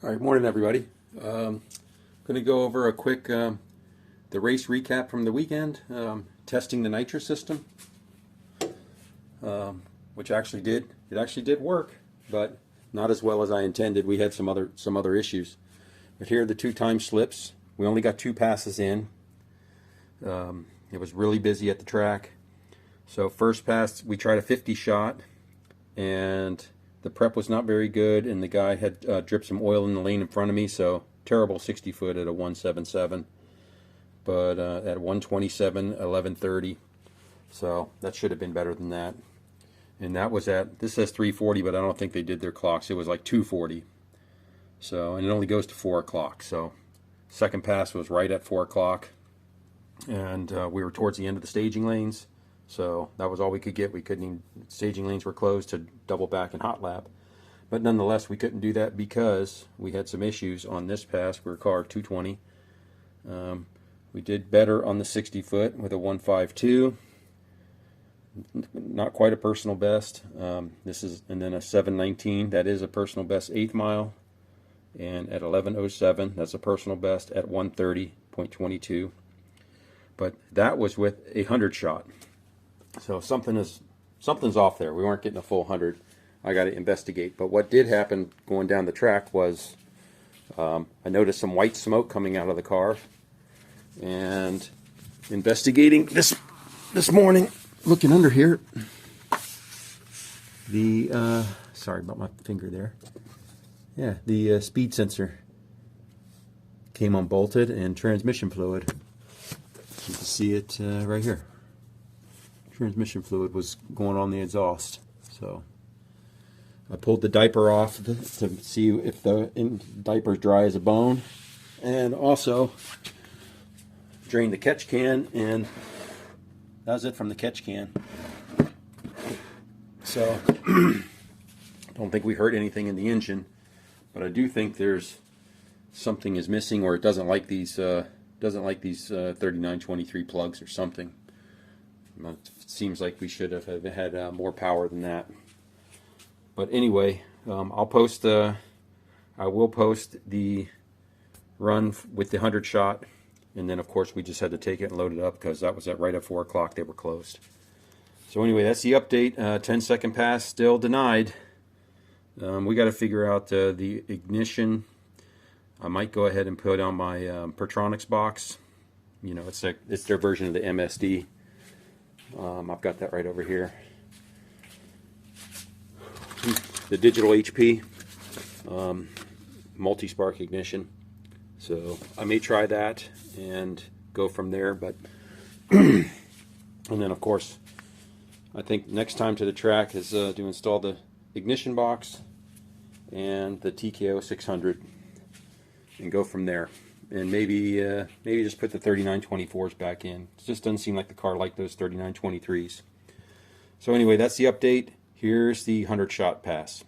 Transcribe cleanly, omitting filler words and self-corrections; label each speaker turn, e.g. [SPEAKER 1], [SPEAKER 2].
[SPEAKER 1] All right, morning everybody. Going to go over a quick the race recap from the weekend, testing the Nitrous system, which actually did work, but not as well as I intended. We had some other issues. But here are the two time slips. We only got two passes in. It was really busy at the track. So first pass we tried a 50 shot, and the prep was not very good, and the guy had dripped some oil in the lane in front of me, so terrible 60 foot at a 177, but at 127, 1130, so that should have been better than that. And that was at, this says 340, but I don't think they did their clocks. It was like 240, so, and it only goes to 4 o'clock, so second pass was right at 4 o'clock, and we were towards the end of the staging lanes. So that was all we could get. We couldn't even, staging lanes were closed to double back and hot lap. But nonetheless, we couldn't do that because we had some issues on this pass. We were car 220. We did better on the 60 foot with a 152. Not quite a personal best. This is, and then a 719. That is a personal best 8th mile. And at 1107, that's a personal best at 130.22. But that was with a 100 shot. So something's off there. We weren't getting a full 100. I got to investigate. But what did happen going down the track was I noticed some white smoke coming out of the car. And investigating this morning, looking under here, the sorry about my finger there. Yeah, the speed sensor came unbolted, and transmission fluid. You can see it right here. Transmission fluid was going on the exhaust, so I pulled the diaper off to see if the diaper's dry as a bone, and also drained the catch can, and that was it from the catch can. So don't think we hurt anything in the engine, but I do think there's something is missing, or it doesn't like these 3923 plugs or something. It seems like we should have had more power than that. But anyway, I will post the run with the 100 shot, and then of course we just had to take it and load it up because that was at right at 4 o'clock. They were closed. So anyway, that's the update. 10-second pass still denied. We got to figure out the ignition. I might go ahead and put on my Pertronics box. You know, it's their version of the MSD. I've got that right over here. The digital HP multi-spark ignition. So I may try that and go from there. But and then of course, I think next time to the track is to install the ignition box and the TKO 600 and go from there. And maybe just put the 3924s back in. It just doesn't seem like the car liked those 3923s. So anyway, that's the update. Here's the 100 shot pass.